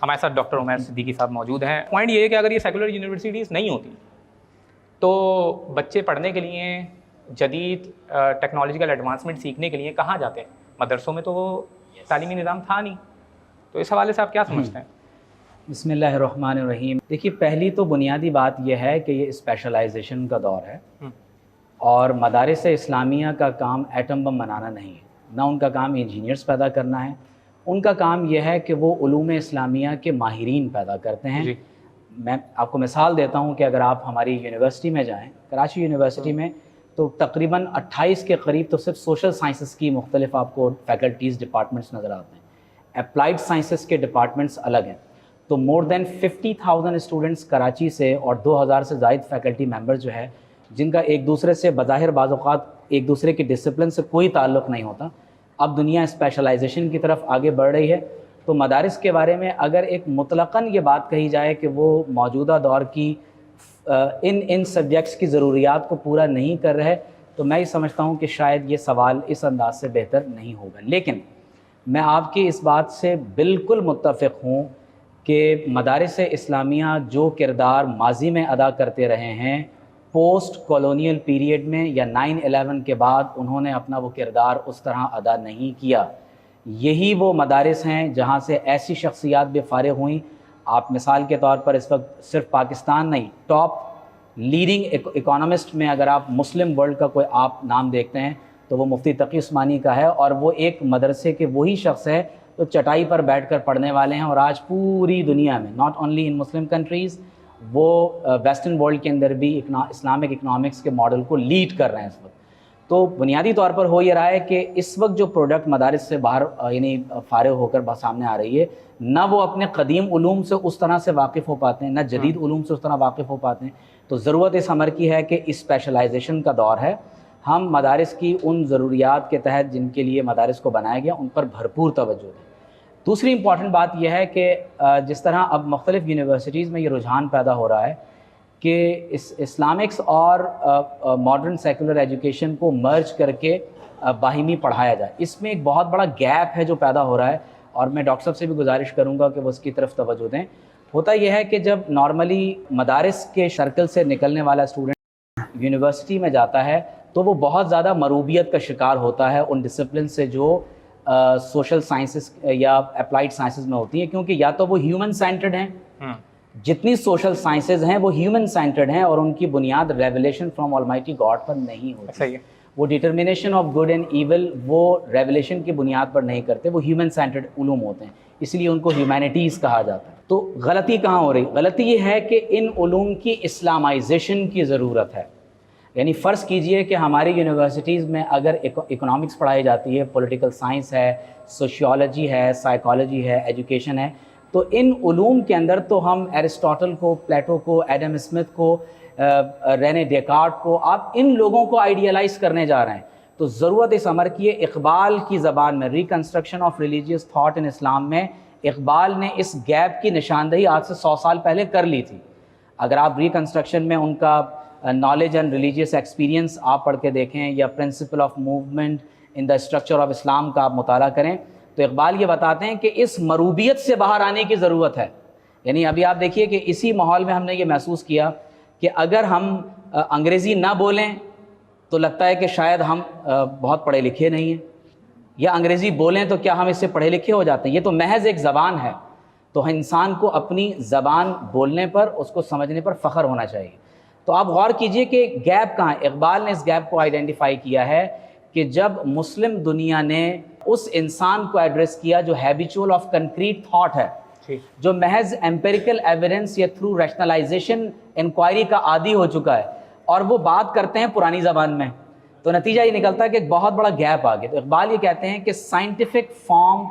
ہمارے ساتھ ڈاکٹر عمیر صدیقی صاحب موجود ہیں۔ پوائنٹ یہ ہے کہ اگر یہ سیکولر یونیورسٹیز نہیں ہوتی تو بچے پڑھنے کے لیے جدید ٹیکنالوجیکل ایڈوانسمنٹ سیکھنے کے لیے کہاں جاتے ہیں؟ مدرسوں میں تو وہ تعلیمی نظام تھا نہیں، تو اس حوالے سے آپ کیا سمجھتے ہیں؟ بسم اللہ الرحمن الرحیم۔ دیکھیے، پہلی تو بنیادی بات یہ ہے کہ یہ اسپیشلائزیشن کا دور ہے اور مدارس اسلامیہ کا کام ایٹم بم بنانا نہیں ہے، نہ ان کا کام انجینئرز پیدا کرنا ہے، ان کا کام یہ ہے کہ وہ علوم اسلامیہ کے ماہرین پیدا کرتے ہیں۔ میں آپ کو مثال دیتا ہوں کہ اگر آپ ہماری یونیورسٹی میں جائیں، کراچی یونیورسٹی میں، تو تقریباً 28 کے قریب تو صرف سوشل سائنسز کی مختلف آپ کو فیکلٹیز ڈپارٹمنٹس نظر آتے ہیں، اپلائیڈ سائنسز کے ڈپارٹمنٹس الگ ہیں۔ تو مور دین 50,000 اسٹوڈنٹس کراچی سے اور 2,000 سے زائد فیکلٹی ممبر جو ہے، جن کا ایک دوسرے سے بظاہر بعض اوقات ایک دوسرے کے ڈسپلن سے کوئی تعلق نہیں ہوتا۔ اب دنیا اسپیشلائزیشن کی طرف آگے بڑھ رہی ہے، تو مدارس کے بارے میں اگر ایک مطلقاً یہ بات کہی جائے کہ وہ موجودہ دور کی ان سبجیکٹس کی ضروریات کو پورا نہیں کر رہے، تو میں یہ سمجھتا ہوں کہ شاید یہ سوال اس انداز سے بہتر نہیں ہوگا۔ لیکن میں آپ کی اس بات سے بالکل متفق ہوں کہ مدارس اسلامیہ جو کردار ماضی میں ادا کرتے رہے ہیں، پوسٹ کالونیل پیریڈ میں یا 9/11 کے بعد انہوں نے اپنا وہ کردار اس طرح ادا نہیں کیا۔ یہی وہ مدارس ہیں جہاں سے ایسی شخصیات بھی فارغ ہوئیں۔ آپ مثال کے طور پر اس وقت صرف پاکستان نہیں، ٹاپ لیڈنگ اکانومسٹ میں اگر آپ مسلم ورلڈ کا کوئی آپ نام دیکھتے ہیں تو وہ مفتی تقی عثمانی کا ہے، اور وہ ایک مدرسے کے وہی شخص ہے تو چٹائی پر بیٹھ کر پڑھنے والے ہیں، اور آج پوری دنیا میں not only in Muslim countries, وہ ویسٹرن ورلڈ کے اندر بھی اسلامک اکنامکس کے ماڈل کو لیڈ کر رہے ہیں اس وقت۔ تو بنیادی طور پر ہو یہ رہا ہے کہ اس وقت جو پروڈکٹ مدارس سے باہر یعنی فارغ ہو کر سامنے آ رہی ہے، نہ وہ اپنے قدیم علوم سے اس طرح سے واقف ہو پاتے ہیں، نہ جدید علوم سے اس طرح واقف ہو پاتے ہیں۔ تو ضرورت اس امر کی ہے کہ اسپیشلائزیشن کا دور ہے، ہم مدارس کی ان ضروریات کے تحت جن کے لیے مدارس کو بنایا گیا ان پر بھرپور توجہ دیں۔ دوسری امپورٹنٹ بات یہ ہے کہ جس طرح اب مختلف یونیورسٹیز میں یہ رجحان پیدا ہو رہا ہے کہ اسلامکس اور ماڈرن سیکولر ایجوکیشن کو مرج کر کے باہمی پڑھایا جائے، اس میں ایک بہت بڑا گیپ ہے جو پیدا ہو رہا ہے، اور میں ڈاکٹر صاحب سے بھی گزارش کروں گا کہ وہ اس کی طرف توجہ دیں۔ ہوتا یہ ہے کہ جب نارملی مدارس کے سرکل سے نکلنے والا اسٹوڈنٹ یونیورسٹی میں جاتا ہے تو وہ بہت زیادہ مروبیت کا شکار ہوتا ہے ان ڈسپلن سے جو سوشل سائنسز یا اپلائیڈ سائنسز میں ہوتی ہیں، کیونکہ یا تو وہ ہیومن سینٹرڈ ہیں، جتنی سوشل سائنسز ہیں وہ ہیومن سینٹرڈ ہیں، اور ان کی بنیاد ریولیشن فرام آلمائٹی گاڈ پر نہیں ہوتی۔ وہ determination of good and evil وہ ریولیشن کی بنیاد پر نہیں کرتے، وہ ہیومن سینٹرڈ علوم ہوتے ہیں، اس لیے ان کو ہیومینٹیز کہا جاتا ہے۔ تو غلطی کہاں ہو رہی؟ غلطی یہ ہے کہ ان علوم کی اسلامائزیشن کی ضرورت ہے۔ یعنی فرض کیجئے کہ ہماری یونیورسٹیز میں اگر اکنامکس پڑھائی جاتی ہے، پولیٹیکل سائنس ہے، سوشیولوجی ہے، سائیکالوجی ہے، ایجوکیشن ہے، تو ان علوم کے اندر تو ہم ایرسٹاٹل کو، پلیٹو کو، ایڈم اسمتھ کو، رینے ڈیکارٹ کو، آپ ان لوگوں کو آئیڈیلائز کرنے جا رہے ہیں۔ تو ضرورت اس امر کی ہے، اقبال کی زبان میں reconstruction of religious thought in Islam میں اقبال نے اس گیپ کی نشاندہی آج سے 100 سال پہلے کر لی تھی۔ اگر آپ ریکنسٹرکشن میں ان کا نالج اینڈ ریلیجیس ایکسپیرینس آپ پڑھ کے دیکھیں، یا principle of movement in the structure of Islam کا آپ مطالعہ کریں، تو اقبال یہ بتاتے ہیں کہ اس مروبیت سے باہر آنے کی ضرورت ہے۔ یعنی ابھی آپ دیکھیے کہ اسی ماحول میں ہم نے یہ محسوس کیا کہ اگر ہم انگریزی نہ بولیں تو لگتا ہے کہ شاید ہم بہت پڑھے لکھے نہیں ہیں، یا انگریزی بولیں تو کیا ہم اس سے پڑھے لکھے ہو جاتے ہیں؟ یہ تو محض ایک زبان ہے، تو انسان کو اپنی زبان بولنے پر، اس کو سمجھنے پر فخر ہونا چاہیے۔ تو آپ غور کیجئے کہ گیپ کہاں ہے۔ اقبال نے اس گیپ کو آئیڈینٹیفائی کیا ہے کہ جب مسلم دنیا نے اس انسان کو ایڈریس کیا جو ہیبیچول آف کنکریٹ تھاٹ ہے، جو محض ایمپیریکل ایویڈنس یا تھرو ریشنلائزیشن انکوائری کا عادی ہو چکا ہے، اور وہ بات کرتے ہیں پرانی زبان میں، تو نتیجہ یہ نکلتا ہے کہ ایک بہت بڑا گیپ آ گیا۔ تو اقبال یہ کہتے ہیں کہ scientific form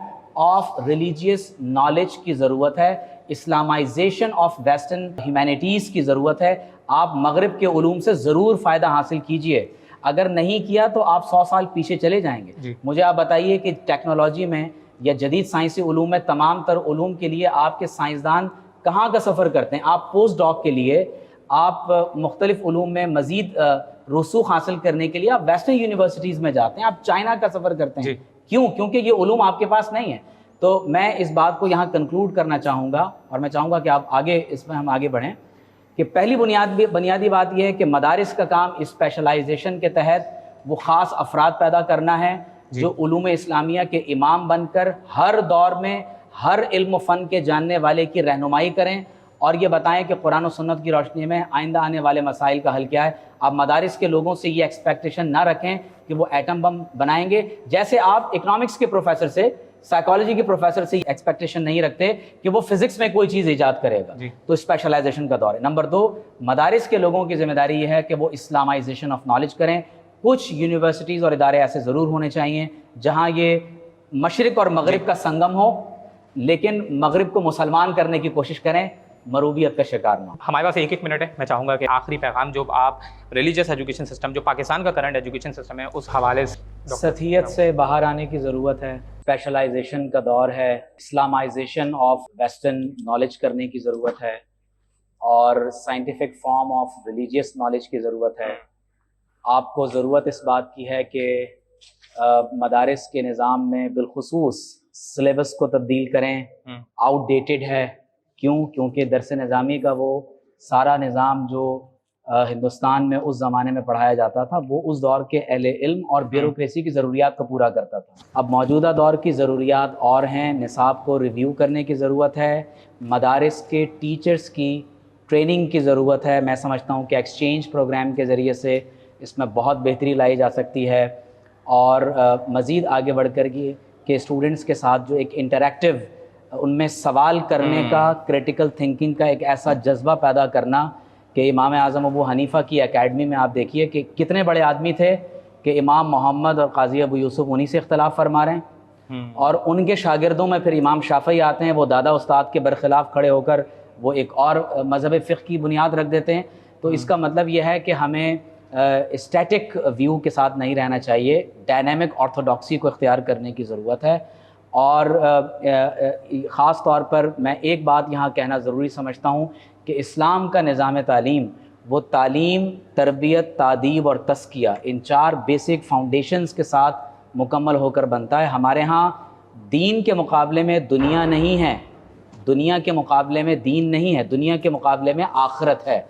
of religious knowledge کی ضرورت ہے، اسلامائزیشن آف ویسٹرن ہیومینٹیز کی ضرورت ہے۔ آپ مغرب کے علوم سے ضرور فائدہ حاصل کیجئے، اگر نہیں کیا تو آپ 100 سال پیچھے چلے جائیں گے۔ مجھے آپ بتائیے کہ ٹیکنالوجی میں یا جدید سائنسی علوم میں تمام تر علوم کے لیے آپ کے سائنسدان کہاں کا سفر کرتے ہیں؟ آپ پوسٹ ڈاک کے لیے، آپ مختلف علوم میں مزید رسوخ حاصل کرنے کے لیے آپ ویسٹرن یونیورسٹیز میں جاتے ہیں، آپ چائنا کا سفر کرتے ہیں۔ کیوں؟ کیونکہ یہ علوم آپ کے پاس نہیں ہے۔ تو میں اس بات کو یہاں کنکلوڈ کرنا چاہوں گا، اور میں چاہوں گا کہ آپ آگے اس میں ہم آگے بڑھیں، کہ پہلی بنیادی بات یہ ہے کہ مدارس کا کام اسپیشلائزیشن کے تحت وہ خاص افراد پیدا کرنا ہے جو علوم اسلامیہ کے امام بن کر ہر دور میں ہر علم و فن کے جاننے والے کی رہنمائی کریں اور یہ بتائیں کہ قرآن و سنت کی روشنی میں آئندہ آنے والے مسائل کا حل کیا ہے۔ آپ مدارس کے لوگوں سے یہ ایکسپیکٹیشن نہ رکھیں کہ وہ ایٹم بم بنائیں گے، جیسے آپ اکنامکس کے پروفیسر سے، سائیکالوجی کے پروفیسر سے ایکسپیکٹیشن نہیں رکھتے کہ وہ فزکس میں کوئی چیز ایجاد کرے گا۔ تو اسپیشلائزیشن کا دور ہے۔ نمبر 2، مدارس کے لوگوں کی ذمہ داری یہ ہے کہ وہ اسلامائزیشن آف نالج کریں۔ کچھ یونیورسٹیز اور ادارے ایسے ضرور ہونے چاہیے جہاں یہ مشرق اور مغرب کا سنگم ہو، لیکن مغرب کو مسلمان کرنے کی کوشش کریں، مروبیت کا شکار نہ ہو۔ ہمارے پاس 1 منٹ ہے، میں چاہوں گا کہ آخری پیغام جو آپ ریلیجیس ایجوکیشن سسٹم جو پاکستان کا کرنٹ ایجوکیشن سسٹم ہے اس حوالے سے۔ سطحیت سے باہر آنے کی ضرورت ہے، اسپیشلائزیشن کا دور ہے، اسلامائزیشن آف ویسٹرن نالج کرنے کی ضرورت ہے، اور scientific form of religious knowledge کی ضرورت ہے۔ آپ کو ضرورت اس بات کی ہے کہ مدارس کے نظام میں بالخصوص سلیبس کو تبدیل کریں، آؤٹ ڈیٹڈ ہے۔ کیونکہ درس نظامی کا وہ سارا نظام جو ہندوستان میں اس زمانے میں پڑھایا جاتا تھا وہ اس دور کے اہل علم اور بیوروکریسی کی ضروریات کو پورا کرتا تھا۔ اب موجودہ دور کی ضروریات اور ہیں، نصاب کو ریویو کرنے کی ضرورت ہے، مدارس کے ٹیچرز کی ٹریننگ کی ضرورت ہے۔ میں سمجھتا ہوں کہ ایکسچینج پروگرام کے ذریعے سے اس میں بہت بہتری لائی جا سکتی ہے، اور مزید آگے بڑھ کر کہ اسٹوڈنٹس کے ساتھ جو ایک انٹریکٹیو، ان میں سوال کرنے کا، کریٹیکل تھنکنگ کا ایک ایسا جذبہ پیدا کرنا کہ امام اعظم ابو حنیفہ کی اکیڈمی میں آپ دیکھیے کہ کتنے بڑے آدمی تھے کہ امام محمد اور قاضی ابو یوسف انہی سے اختلاف فرما رہے ہیں، اور ان کے شاگردوں میں پھر امام شافعی آتے ہیں، وہ دادا استاد کے برخلاف کھڑے ہو کر وہ ایک اور مذہب فقہ کی بنیاد رکھ دیتے ہیں۔ تو اس کا مطلب یہ ہے کہ ہمیں اسٹیٹک ویو کے ساتھ نہیں رہنا چاہیے، ڈائنامک آرتھوڈاکسی کو اختیار کرنے کی ضرورت ہے۔ اور خاص طور پر میں ایک بات یہاں کہنا ضروری سمجھتا ہوں کہ اسلام کا نظام تعلیم وہ تعلیم، تربیت، تادیب اور تزکیہ، ان 4 بیسک فاؤنڈیشنز کے ساتھ مکمل ہو کر بنتا ہے۔ ہمارے ہاں دین کے مقابلے میں دنیا نہیں ہے، دنیا کے مقابلے میں دین نہیں ہے، دنیا کے مقابلے میں آخرت ہے۔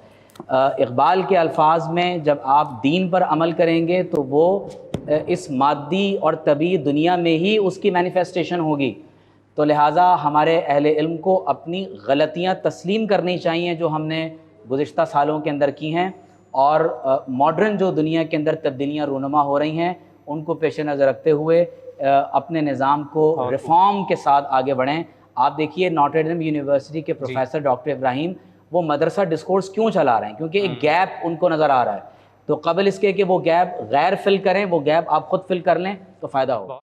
اقبال کے الفاظ میں جب آپ دین پر عمل کریں گے تو وہ اس مادی اور طبعی دنیا میں ہی اس کی مینیفیسٹیشن ہوگی۔ تو لہٰذا ہمارے اہل علم کو اپنی غلطیاں تسلیم کرنی چاہیے جو ہم نے گزشتہ سالوں کے اندر کی ہیں، اور ماڈرن جو دنیا کے اندر تبدیلیاں رونما ہو رہی ہیں ان کو پیش نظر رکھتے ہوئے اپنے نظام کو ریفارم کے ساتھ آگے بڑھیں۔ آپ دیکھیے ناٹر ڈیم یونیورسٹی کے پروفیسر ڈاکٹر ابراہیم وہ مدرسہ ڈسکورس کیوں چلا رہے ہیں؟ کیونکہ ایک گیپ ان کو نظر آ رہا ہے۔ تو قبل اس کے کہ وہ گیپ غیر فل کریں، وہ گیپ آپ خود فل کر لیں تو فائدہ ہوگا۔